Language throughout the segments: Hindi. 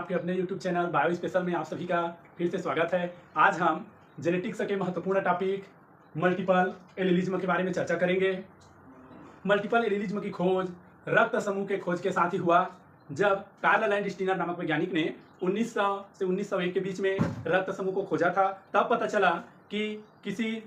आपके अपने YouTube चैनल बायो स्पेशल में आप सभी का फिर से स्वागत है। आज हम जेनेटिक्स के महत्वपूर्ण टॉपिक मल्टीपल एलीलिज्म के बारे में चर्चा करेंगे। मल्टीपल एलीलिज्म की खोज रक्त समूह के खोज के साथ ही हुआ, जब कार्ल लैंडस्टीनर नामक वैज्ञानिक ने 1900 से 1901 के बीच में रक्त समूह को खोजा था। तब पता चला कि किसी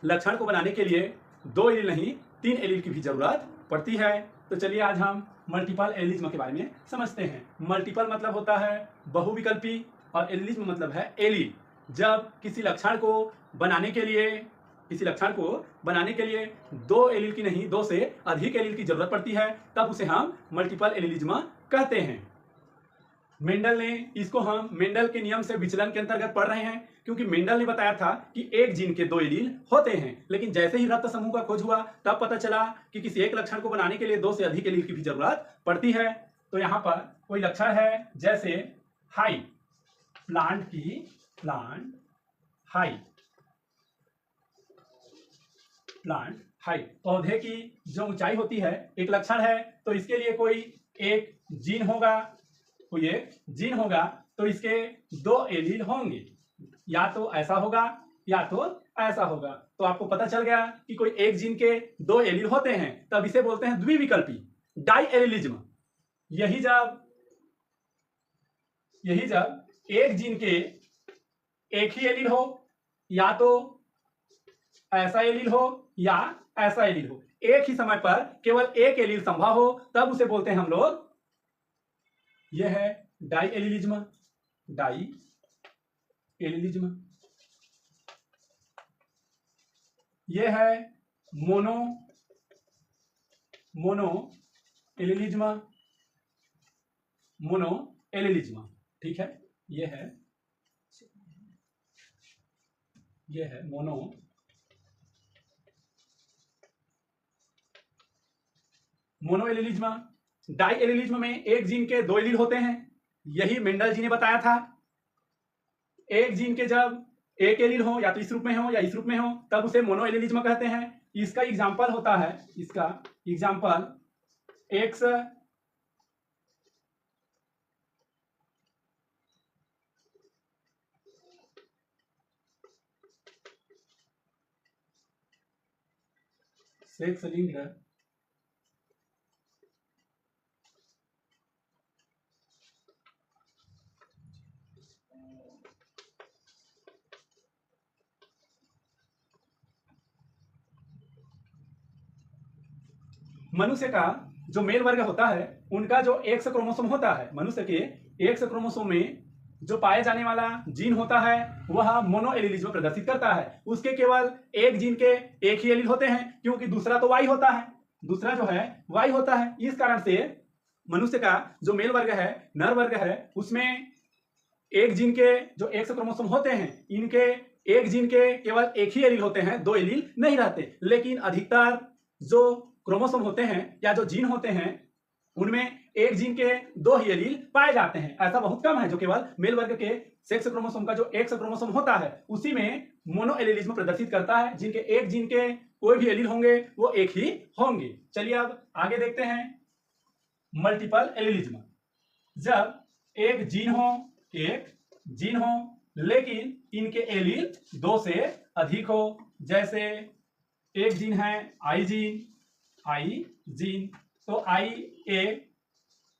लक्षण को बनाने के लिए 2 एलील नहीं 3 एलील की भी जरूरत पड़ती है। तो चलिए आज हम मल्टीपल एलीलिज्म के बारे में समझते हैं। मल्टीपल मतलब होता है बहुविकल्पी और एलीलिज्म मतलब है एलील। जब किसी लक्षण को बनाने के लिए 2 एलील की नहीं 2 से अधिक एलील की जरूरत पड़ती है, तब उसे हम मल्टीपल एलीलिज्म कहते हैं। मेंडल ने इसको हम मेंडल के नियम से विचलन के अंतर्गत पढ़ रहे हैं, क्योंकि मेंडल ने बताया था कि एक जीन के 2 एलील होते हैं। लेकिन जैसे ही रक्त समूह का खोज हुआ तब पता चला कि किसी एक लक्षण को बनाने के लिए 2 से अधिक एलील की भी जरूरत पड़ती है। तो यहाँ पर कोई लक्षण है, जैसे हाइट, प्लांट हाइट, पौधे की जो ऊंचाई होती है एक लक्षण है। तो इसके लिए कोई एक जीन होगा, तो इसके 2 एलील होंगे, या तो ऐसा होगा या तो ऐसा होगा। तो आपको पता चल गया कि कोई एक जीन के 2 एलील होते हैं, तब इसे बोलते हैं द्विविकल्पी, डाई एलीलिज्म। यही जब एक जीन के एक ही एलील हो, या तो ऐसा एलील हो या ऐसा एलील हो, एक ही समय पर केवल एक एलील संभव हो, तब उसे बोलते हैं हम लोग, यह है डाई एलीलिज्म। यह है मोनो एलीलिज्म। ठीक है, यह है मोनो एलीलिज्म। डाई एलीलिज्म में एक जीन के 2 एलील होते हैं। यही मेंडल जी ने बताया था। एक जीन के जब एक एलील हो, या तो इस रूप में हो या इस रूप में हो, तब उसे मोनो एलीलिज्म कहते हैं। इसका एग्जाम्पल होता है, एक्स सेक्स लिंक्ड मनुष्य का जो मेल वर्ग होता है, उनका जो एक्स क्रोमोसोम होता है, मनुष्य के एक्स क्रोमोसोम में जो पाए जाने वाला जीन होता है वह मोनो एलीलिज्म प्रदर्शित करता है। उसके केवल एक जीन के एक ही एलील होते हैं, क्योंकि दूसरा तो वाई होता है, दूसरा जो है वाई होता है। इस कारण से मनुष्य का जो मेल वर्ग है, नर वर्ग है, उसमें एक जीन के जो एक्स क्रोमोसोम होते हैं, इनके एक जीन के केवल एक ही एलील होते हैं, 2 एलील नहीं रहते। लेकिन अधिकतर जो क्रोमोसोम होते हैं या जो जीन होते हैं, उनमें एक जीन के 2 ही एलील पाए जाते हैं। ऐसा बहुत कम है जो केवल मेल वर्ग के सेक्स क्रोमोसोम का जो एक्स क्रोमोसोम होता है उसी में मोनो एलीलिज्म प्रदर्शित करता है। जिनके एक जीन के कोई भी एलील होंगे वो एक ही होंगे। चलिए अब आगे देखते हैं मल्टीपल एलीलिज्म। जब एक जीन हो लेकिन इनके एलील 2 से अधिक हो, जैसे एक जीन है आई जीन, तो आई ए,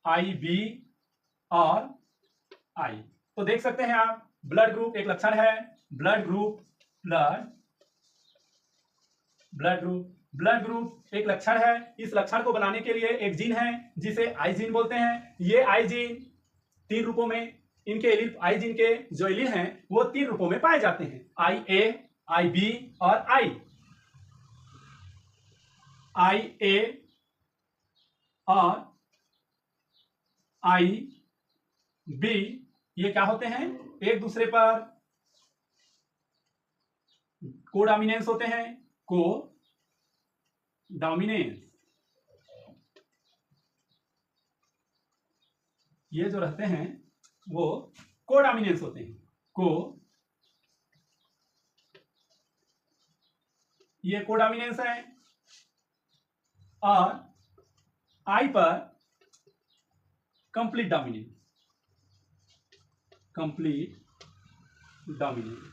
आई बी और आई। तो देख सकते हैं आप, ब्लड ग्रुप एक लक्षण है। ब्लड ग्रुप एक लक्षण है। इस लक्षण को बनाने के लिए एक जीन है जिसे आई जीन बोलते हैं। ये आई जीन 3 रूपों में, इनके एलील आई जीन के जो एलील हैं वो 3 रूपों में पाए जाते हैं, आई ए, आई बी और आई ए और आई बी। ये क्या होते हैं? एक दूसरे पर कोडॉमिनेंस होते हैं। ये जो रहते हैं वो कोडॉमिनेंस होते हैं। ये कोडॉमिनेंस है। और आई पर कंप्लीट डोमिनेंस। Complete dominance.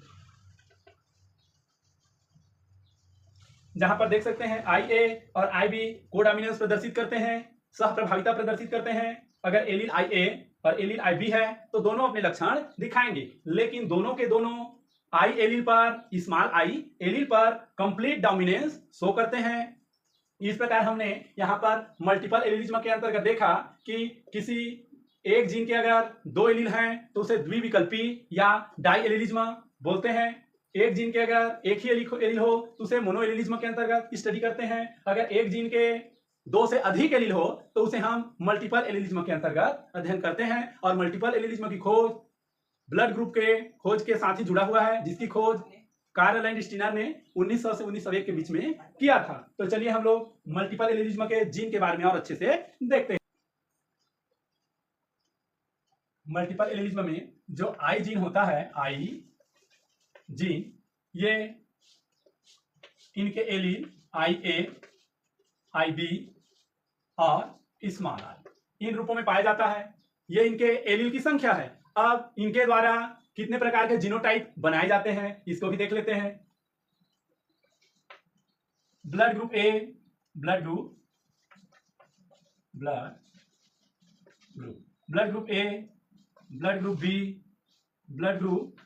जहां पर देख सकते हैं आई ए और आई बी कोडोमिनेंस प्रदर्शित करते हैं, सह प्रभाविता प्रदर्शित करते हैं। अगर एलील आई ए और एलील आई बी है तो दोनों अपने लक्षण दिखाएंगे, लेकिन दोनों के दोनों आई एलील पर, स्मॉल आई एलील पर कंप्लीट डोमिनेंस शो करते हैं। इस प्रकार हमने यहाँ पर मल्टीपल एलिलिज्म के अंतर्गत देखा कि किसी एक जीन के अगर दो एलील हैं तो उसे द्विविकल्पी या डाई एलिलिज्म बोलते हैं। एक जीन के अगर एक ही एलील हो तो उसे मोनो एलिलिज्म के अंतर्गत स्टडी करते हैं। अगर एक जीन के दो से अधिक एलील हो तो उसे हम मल्टीपल एलिलिज्म के अंतर्गत अध्ययन करते हैं। और मल्टीपल एलिलिज्म की खोज ब्लड ग्रुप के खोज के साथ ही जुड़ा हुआ है, जिसकी खोज कार्ल लैंडस्टीनर ने 1900 से 1901 के बीच में किया था। तो चलिए हम लोग मल्टीपल एलिलिज्म के जीन के बारे में और अच्छे से देखते हैं। मल्टीपल एलिलिज्म में जो आई जीन होता है, आई जीन, ये इनके allele I A, I B और स्मॉल आई इन रूपों में पाया जाता है। ये इनके एलील की संख्या है। अब इनके द्वारा कितने प्रकार के जीनोटाइप बनाए जाते हैं इसको भी देख लेते हैं। Blood group A, blood group A, blood group B, blood group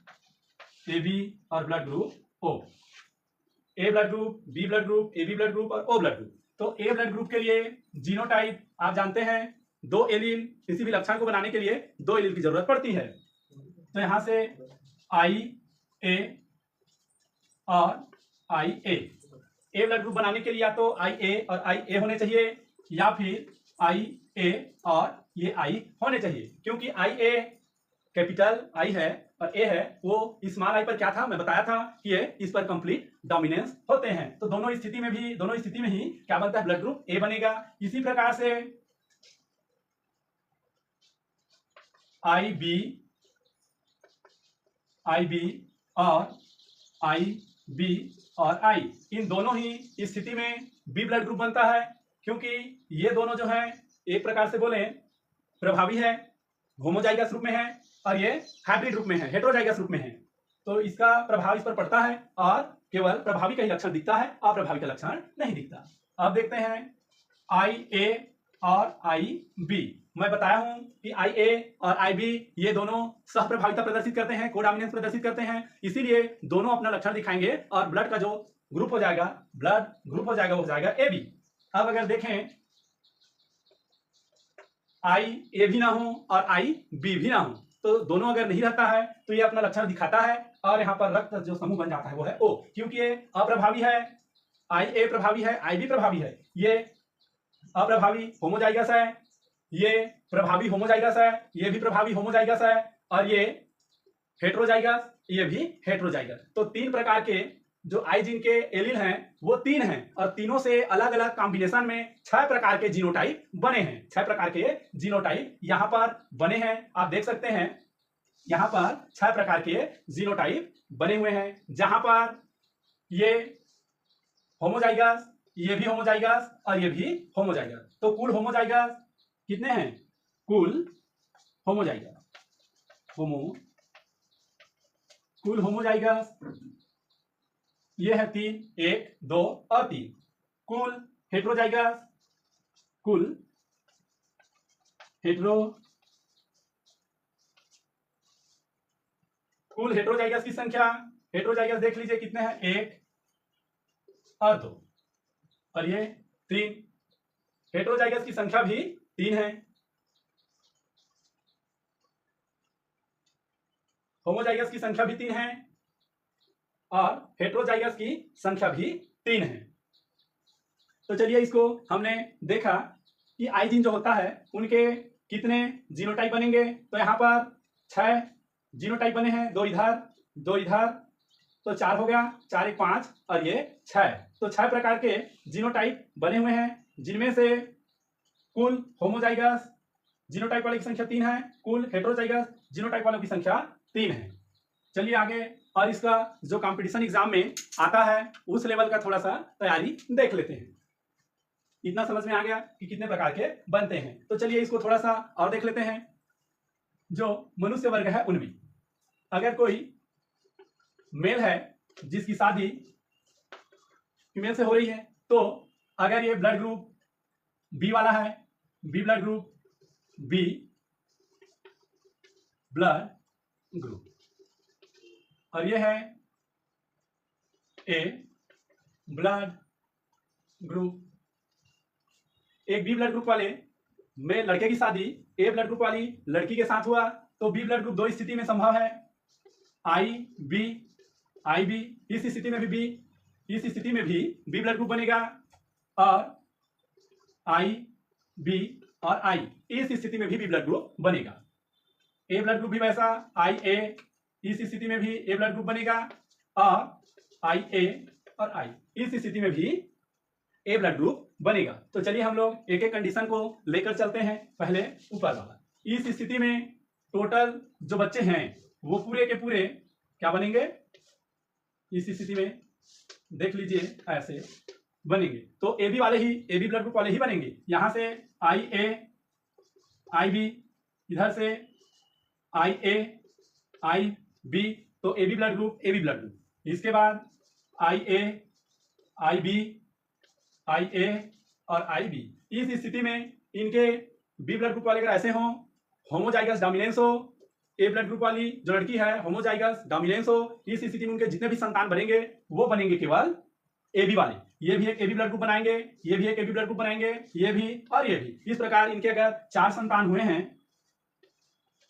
A B और blood group O. A blood group, B blood group, A B blood group और ओ ब्लड ग्रुप। तो ए ब्लड ग्रुप के लिए जीनोटाइप आप जानते हैं, दो एलील, किसी भी लक्षण को बनाने के लिए दो एलील की जरूरत पड़ती है। तो यहां से आई ए और आई ए ब्लड ग्रुप बनाने के लिए या तो आई ए और आई ए होने चाहिए या फिर आई ए और ये आई होने चाहिए। क्योंकि आई ए कैपिटल आई है और ए है वो स्मॉल आई पर क्या था, मैं बताया था कि ये इस पर कंप्लीट डोमिनेंस होते हैं। तो दोनों स्थिति में ही क्या बनता है, ब्लड ग्रुप ए बनेगा। इसी प्रकार से आई बी और आई इन दोनों ही स्थिति में बी ब्लड ग्रुप बनता है। क्योंकि ये दोनों जो है एक प्रकार से बोले प्रभावी है, होमोजाइगस रूप में है, और ये हाइब्रिड रूप में है, हेटेरोजाइगस रूप में है। तो इसका प्रभाव इस पर पड़ता है और केवल प्रभावी का ही लक्षण दिखता है, अप्रभावी का लक्षण नहीं दिखता। अब देखते हैं आई ए और आई बी। मैं बताया हूं कि आई ए और आई बी ये दोनों सह प्रभाविता प्रदर्शित करते हैं, कोडोमिनेंस प्रदर्शित करते हैं, इसीलिए दोनों अपना लक्षण दिखाएंगे और ब्लड का जो ग्रुप हो जाएगा, वो हो जाएगा ए बी। अब अगर देखें आई ए भी ना हो और आई बी भी ना हो, तो दोनों अगर नहीं रहता है तो ये अपना लक्षण दिखाता है और यहाँ पर रक्त जो समूह बन जाता है वो है ओ। क्योंकि ये अप्रभावी है, आई ए प्रभावी है, आई बी प्रभावी है, ये अप्रभावी होमोजाइगस है, ये प्रभावी होमोजाइगस है, ये भी प्रभावी होमोजाइगस है, और ये हेटेरोजाइगस, ये भी हेटेरोजाइगस। तो तीन प्रकार के जो आई जीन के एलील हैं वो तीन हैं और तीनों से अलग अलग कॉम्बिनेशन में 6 प्रकार के जीनोटाइप बने हैं। 6 प्रकार के जीनोटाइप यहाँ पर बने हैं, आप देख सकते हैं यहाँ पर 6 प्रकार के जीनोटाइप बने हुए हैं। जहां पर ये होमोजाइगस, ये भी होमोजाइगस और ये भी होमोजाइगस। तो कुल होमोजाइगस कितने हैं, कुल होमोजाइगस ये है 3, 1, 2 और 3। कुल हेटेरोजाइगस की संख्या, हेटेरोजाइगस देख लीजिए कितने हैं, 1 और 2 और ये 3। हेटेरोजाइगस की संख्या भी 3 है। होमोजाइगस की संख्या भी 3 है और हेटेरोजाइगस की संख्या भी 3 है। तो चलिए इसको हमने देखा कि आई जीन जो होता है उनके कितने जीनोटाइप बनेंगे। तो यहाँ पर 6 जीनोटाइप बने हैं, 2 इधर 2 इधर, तो 4 हो गया, 4 1 5 और ये 6। तो 6 प्रकार के जीनोटाइप बने हुए हैं, जिनमें से कुल होमोजाइगस जीनोटाइप वाले की संख्या 3 है, कुल हेटेरोजाइगस जीनोटाइप वालों की संख्या 3 है। चलिए आगे, और इसका जो कंपटीशन एग्जाम में आता है उस लेवल का थोड़ा सा तैयारी देख लेते हैं। इतना समझ में आ गया कि कितने प्रकार के बनते हैं। तो चलिए इसको थोड़ा सा और देख लेते हैं। जो मनुष्य वर्ग है उनमें अगर कोई मेल है जिसकी शादी फीमेल से हो रही है, तो अगर ये ब्लड ग्रुप बी वाला है, B blood group, B blood group, और ये है ए ब्लड ग्रुप। एक बी ब्लड ग्रुप वाले में लड़के की शादी ए ब्लड ग्रुप वाली लड़की के साथ हुआ, तो बी ब्लड ग्रुप दो स्थिति में संभव है, आई बी आई बी। इस स्थिति में भी बी ब्लड ग्रुप बनेगा, और आई बी और आई इस स्थिति में भी बी ब्लड ग्रुप बनेगा। ए ब्लड ग्रुप भी वैसा, आई ए इस स्थिति में भी ए ब्लड ग्रुप बनेगा, और आई ए और आई इस स्थिति में भी ए ब्लड ग्रुप बनेगा। तो चलिए हम लोग एक एक कंडीशन को लेकर चलते हैं। पहले ऊपर वाला, इस स्थिति में टोटल जो बच्चे हैं वो पूरे के पूरे क्या बनेंगे, इस स्थिति में देख लीजिए ऐसे बनेंगे, तो ए बी वाले ही, ए बी ब्लड ग्रुप वाले ही बनेंगे। यहां से आई ए आई बी, इधर से आई ए आई बी, तो A B blood group, A B blood group. इसके बाद आई ए आई बी आई ए और आई बी। इस स्थिति में इनके बी ब्लड ग्रुप वाले अगर ऐसे हों, होमोजाइगस डोमिनेंस हो, ए ब्लड ग्रुप वाली जो लड़की है होमोजाइगस डोमिनेंस हो, इस स्थिति में उनके जितने भी संतान बनेंगे वो बनेंगे केवल ए बी वाले। ये भी एक ए बी ब्लड ग्रुप बनाएंगे, ये भी एक ए बी ब्लड ग्रुप बनाएंगे, ये भी और ये भी। इस प्रकार इनके अगर 4 संतान हुए हैं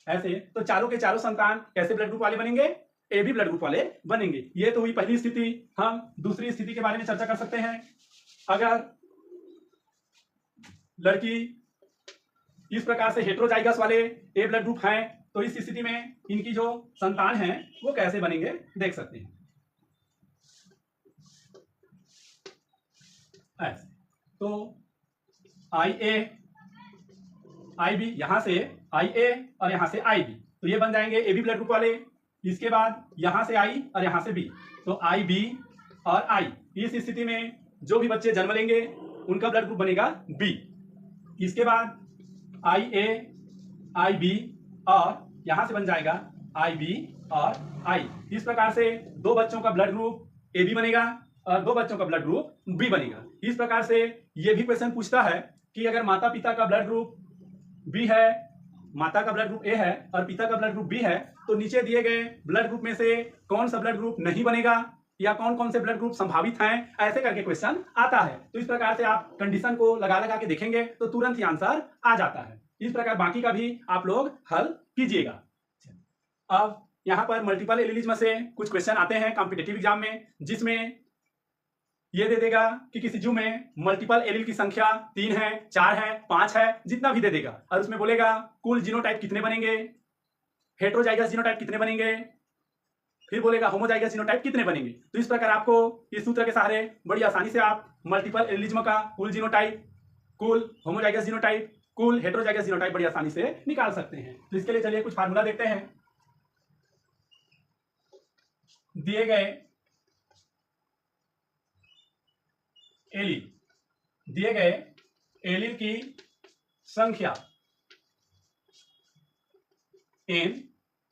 ऐसे, तो चारों के चारों संतान कैसे ब्लड ग्रुप वाले बनेंगे, ए बी ब्लड ग्रुप वाले बनेंगे। ये तो हुई पहली स्थिति। हम दूसरी स्थिति के बारे में चर्चा कर सकते हैं। अगर लड़की इस प्रकार से हेटेरोजाइगस वाले ए ब्लड ग्रुप हैं, तो इस स्थिति में इनकी जो संतान हैं वो कैसे बनेंगे देख सकते हैं ऐसे। तो आई ए आई बी, यहां से आई ए और यहां से आई बी, तो ये बन जाएंगे ए बी ब्लड ग्रुप वाले। इसके बाद यहां से आई और यहां से बी, तो आई बी और आई। इस स्थिति में जो भी बच्चे जन्म लेंगे उनका ब्लड ग्रुप बनेगा बी। इसके बाद आई ए आई बी, और यहां से बन जाएगा आई बी और आई। इस प्रकार से 2 बच्चों का ब्लड ग्रुप ए बी बनेगा और 2 बच्चों का ब्लड ग्रुप बी बनेगा। इस प्रकार से ये भी क्वेश्चन पूछता है कि अगर माता पिता का ब्लड ग्रुप बी है, माता का ब्लड ग्रुप ए है और पिता का ब्लड ग्रुप बी है, तो नीचे दिए गए ब्लड ग्रुप में से कौन सा ब्लड ग्रुप नहीं बनेगा या कौन कौन से ब्लड ग्रुप संभावित हैं, ऐसे करके क्वेश्चन आता है। तो इस प्रकार से आप कंडीशन को लगा लगा के देखेंगे तो तुरंत ही आंसर आ जाता है। इस प्रकार बाकी का भी आप लोग हल कीजिएगा। अब यहाँ पर मल्टीपल एलिलिज्म से कुछ क्वेश्चन आते हैं कॉम्पिटिटिव एग्जाम में, जिसमें ये दे देगा कि किसी जू में मल्टीपल एलील की संख्या 3 है, 4 है, 5 है, जितना भी दे देगा, और उसमें बोलेगा कुल जीनोटाइप कितने बनेंगे, हेटेरोजाइगस जीनोटाइप कितने बनेंगे, फिर बोलेगा होमोजाइगस जीनोटाइप कितने बनेंगे। तो इस प्रकार आपको इस सूत्र के सहारे बड़ी आसानी से आप मल्टीपल एलिलिज्म का कुल जीनोटाइप, कुल होमोजाइगस जीनोटाइप, कुल हेटेरोजाइगस जीनोटाइप बड़ी आसानी से निकाल सकते हैं। तो इसके लिए चलिए कुछ फार्मूला देखते हैं। दिए गए एलील की संख्या n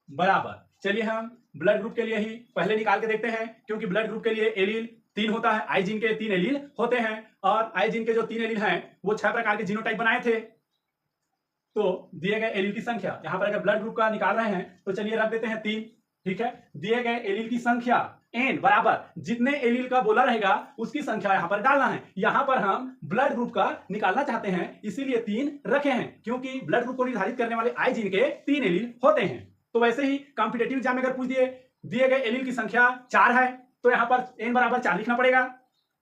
बराबर, चलिए हम ब्लड ग्रुप के लिए ही पहले निकाल के देखते हैं, क्योंकि ब्लड ग्रुप के लिए एलील 3 होता है, आई जीन के 3 एलील होते हैं, और आई जीन के जो 3 एलील हैं वो 6 प्रकार के जीनोटाइप बनाए थे। तो दिए गए एलील की संख्या, यहां पर अगर ब्लड ग्रुप का निकाल रहे हैं तो चलिए रख देते हैं 3, ठीक है। दिए गए एलील की संख्या n बराबर, जितने एलील का बोला रहेगा उसकी संख्या यहां पर डालना है। यहां पर हम ब्लड ग्रुप का निकालना चाहते हैं, इसीलिए 3 रखे हैं, क्योंकि ब्लड ग्रुप को निर्धारित करने वाले आई जीन के 3 एलील होते हैं। तो वैसे ही कॉम्पिटिटिव एग्जाम में अगर पूछ दिए गए एलील की संख्या 4 है, तो यहां पर n बराबर 4 लिखना पड़ेगा।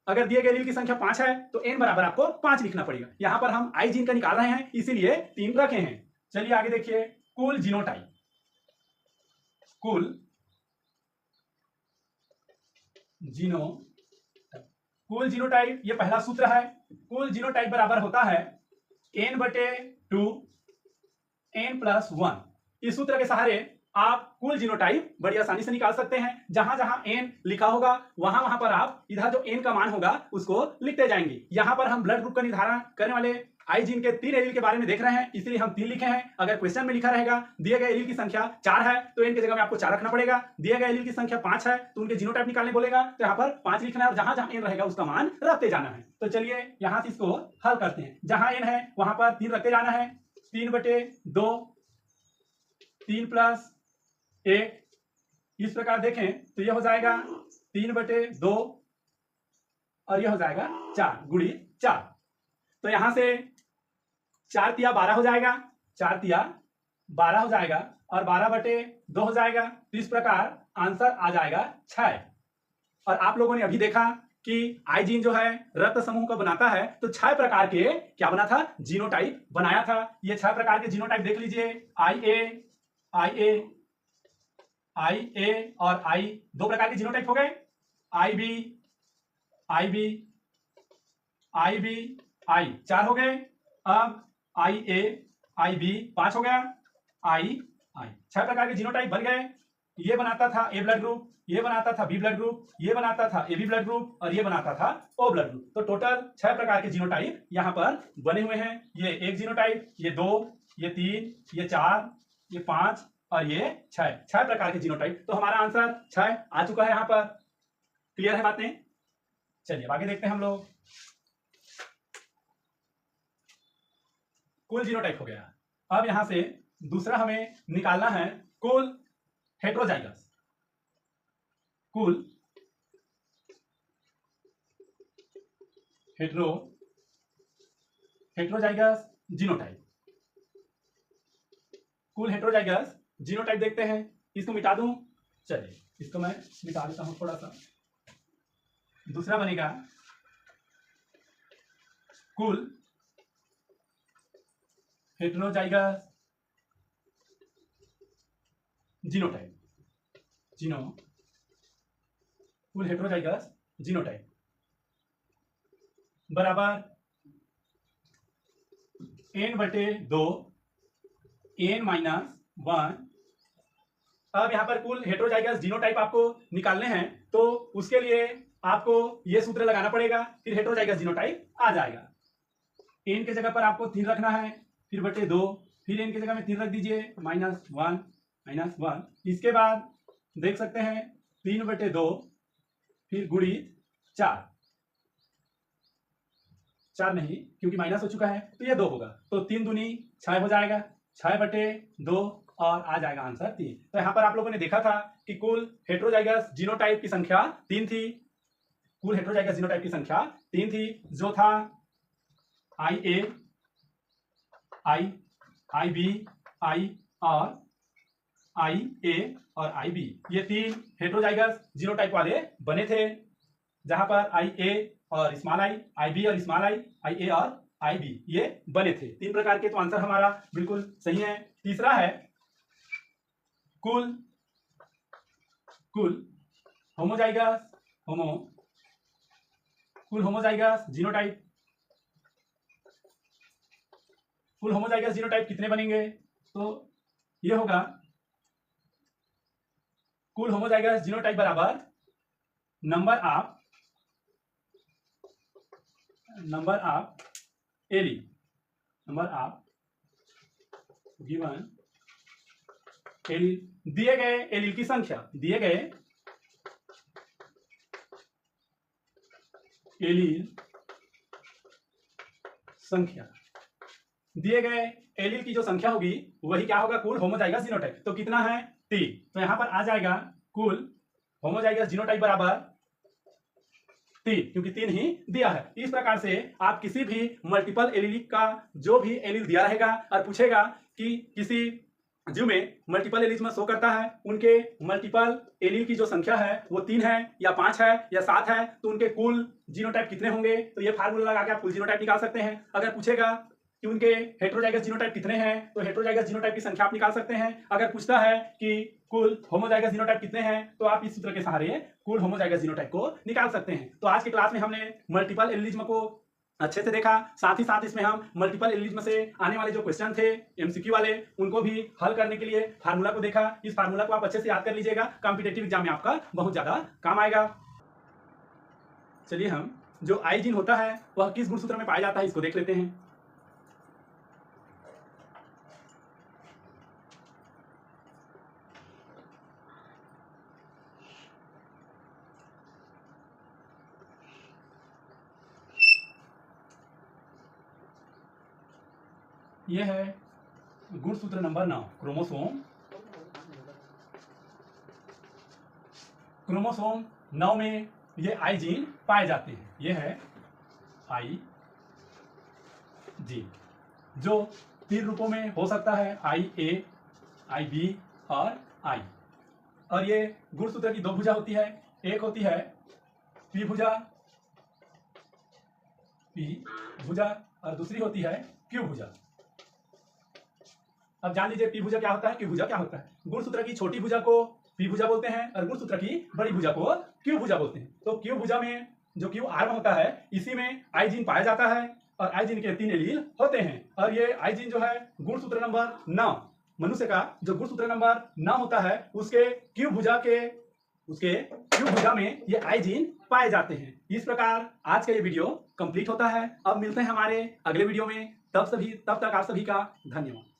अगर दिए गए एलील की संख्या 5 है तो n बराबर आपको 5 लिखना पड़ेगा। यहां पर हम आई जीन का निकाल रहे हैं, इसीलिए 3 रखे हैं। चलिए आगे देखिए, कुल जीनोटाइप, कुल जीनोटाइप ये पहला सूत्र है। कुल जीनोटाइप बराबर होता है n/2 n+1। इस सूत्र के सहारे आप कुल जीनोटाइप बड़ी आसानी से निकाल सकते हैं। जहां जहां n लिखा होगा वहां वहां पर आप इधर जो n का मान होगा उसको लिखते जाएंगे। यहां पर हम ब्लड ग्रुप का निर्धारण करने वाले आई जीन के 3 एलील के बारे में देख रहे हैं, इसलिए हम 3 लिखे हैं। अगर क्वेश्चन में लिखा रहेगा दिए गए एलील की संख्या 4 है तो इनकी जगह में आपको 4 रखना पड़ेगा। दिए गए एलील की संख्या 5 है तो उनके जीनोटाइप निकालने बोलेगा तो यहाँ पर 5 लिखना है और जहां जहां एन रहेगा उसका मान रखते जाना है। तो चलिए यहां से इसको हल करते हैं। जहां एन है वहां पर 3 रखते जाना है। 3/2, 3 + 1, इस प्रकार देखें तो यह हो जाएगा 3/2 और यह हो जाएगा 4 × 4। तो यहां से 4 × 12 हो जाएगा, 4 × 12 हो जाएगा और 12/2 हो जाएगा। तो इस प्रकार आंसर आ जाएगा 6। और आप लोगों ने अभी देखा कि आई जीन जो है रक्त समूह को बनाता है तो 6 प्रकार के क्या बना था, जीनोटाइप बनाया था। ये 6 प्रकार के जीनोटाइप देख लीजिए, आई ए और आई, 2 प्रकार के जीनोटाइप हो गए। आई बी, आई 4 हो गए। अब आई ए, आई बी 5 हो गया। आई 6 प्रकार के जीनोटाइप बन गए। ये बनाता था ए ब्लड ग्रुप, ये बनाता था बी ब्लड ग्रुप, ये बनाता था ए बी ब्लड ग्रुप और ये बनाता था ओ ब्लड ग्रुप। तो टोटल 6 प्रकार के जीनोटाइप यहाँ पर बने हुए हैं। ये एक जीनोटाइप, ये 2, ये 3, ये 4, ये 5 और ये 6 प्रकार के जीनोटाइप। तो हमारा आंसर 6 आ चुका है। यहाँ पर क्लियर है बातें? चलिए आगे देखते हैं हम लोग। कुल जीनोटाइप हो गया। अब यहां से दूसरा हमें निकालना है कुल हेट्रोजाइगस, कुल हेट्रोजाइगस जीनोटाइप। कुल हेट्रोजाइगस जीनोटाइप देखते हैं। इसको मिटा दूं, चलिए इसको मैं मिटा देता हूं थोड़ा सा। दूसरा बनेगा कुल हेट्रोजाइगस जीनोटाइप, कुल हेट्रोजाइगस जीनोटाइप बराबर n/2 n-1। अब यहां पर कुल हेट्रोजाइगस जीनोटाइप आपको निकालने हैं तो उसके लिए आपको यह सूत्र लगाना पड़ेगा, फिर हेट्रोजाइगस जीनोटाइप आ जाएगा। n के जगह पर आपको 3 रखना है, फिर /2, फिर n की जगह में 3 रख दीजिए, -1। इसके बाद देख सकते हैं 3/2 फिर × 4 नहीं क्योंकि माइनस हो चुका है तो ये 2 होगा। तो 3 दूनी 6 हो जाएगा, 6/2 और आ जाएगा आंसर 3। तो यहाँ पर आप लोगों ने देखा था कि कुल हेट्रोजाइगस जीनोटाइप की संख्या 3 थी। कुल हेट्रोजाइगस जीनोटाइप की संख्या 3 थी, जो था आई ए, आई बी, आई और आई ए और आई बी। ये 3 हेट्रोजाइगस जीनोटाइप वाले बने थे, जहां पर आई ए और स्मॉल आई बी और स्मॉल आई ए और आई बी ये बने थे। 3 प्रकार के। तो आंसर हमारा बिल्कुल सही है। तीसरा है कुल होमोजाइगस जीनोटाइप। कुल होमोजाइगस जीनोटाइप कितने बनेंगे? तो ये होगा कुल होमोजाइगस जीनोटाइप बराबर number of allele, given allele, दिए गए एलील की संख्या, दिए गए एलील की जो संख्या होगी वही क्या होगा, कुल होमोजाइगस जीनोटाइप। तो कितना है? 3। तो यहां पर आ जाएगा कुल होमोजाइगस जीनोटाइप बराबर 3, क्योंकि 3 ही दिया है। इस प्रकार से आप किसी भी मल्टीपल एलील का जो भी एलील दिया रहेगा और पूछेगा कि किसी जीव में मल्टीपल एलिज्म शो करता है, उनके मल्टीपल एलील की जो संख्या है वो 3 है या 5 है या 7 है, तो उनके कुल जीनोटाइप कितने होंगे? तो ये फार्मूला लगा के आप कुल जीनोटाइप निकाल सकते हैं। अगर पूछेगा कि उनके हेट्रोजाइगस जीनोटाइप कितने हैं तो हेट्रोजाइगस जीनोटाइप की संख्या आप निकाल सकते हैं। अगर पूछता है कि कुल होमोजाइगस जीनोटाइप कितने हैं तो आप इस सूत्र के सहारे कुल होमोजाइगस जीनोटाइप को निकाल सकते हैं। तो आज की क्लास में हमने मल्टीपल एलिज्म को अच्छे से देखा, साथ ही साथ इसमें हम मल्टीपल एलिज्म से आने वाले जो क्वेश्चन थे एमसीक्यू वाले उनको भी हल करने के लिए फार्मूला को देखा। इस फार्मूला को आप अच्छे से याद कर लीजिएगा, कॉम्पिटेटिव एग्जाम में आपका बहुत ज्यादा काम आएगा। चलिए हम जो आई जीन होता है वह किस गुणसूत्र में पाया जाता है इसको देख लेते हैं। ये है गुणसूत्र नंबर 9, क्रोमोसोम 9 में ये आई जीन पाए जाते हैं। ये है आई जीन, जो 3 रूपों में हो सकता है, आई ए, आई बी और आई। और ये गुणसूत्र की 2 भुजा होती है, एक होती है पी भुजा और दूसरी होती है क्यू भुजा। अब जान लीजिए पी भुजा क्या होता है, क्यू भुजा क्या होता है। गुणसूत्र की छोटी भुजा को पी भुजा बोलते हैं और गुणसूत्र की बड़ी भुजा को क्यू भुजा बोलते हैं। तो क्यू भुजा में जो क्यू आर्म होता है, इसी में आई जीन पाया जाता है और आई जीन के 3 एलील होते हैं। और ये आई जीन जो है गुणसूत्र नंबर 9, मनुष्य का जो गुणसूत्र नंबर 9 होता है, उसके क्यू भुजा में ये आई जीन पाए जाते हैं। इस प्रकार आज का ये वीडियो कंप्लीट होता है। अब मिलते हैं हमारे अगले वीडियो में। तब तक आप सभी का धन्यवाद।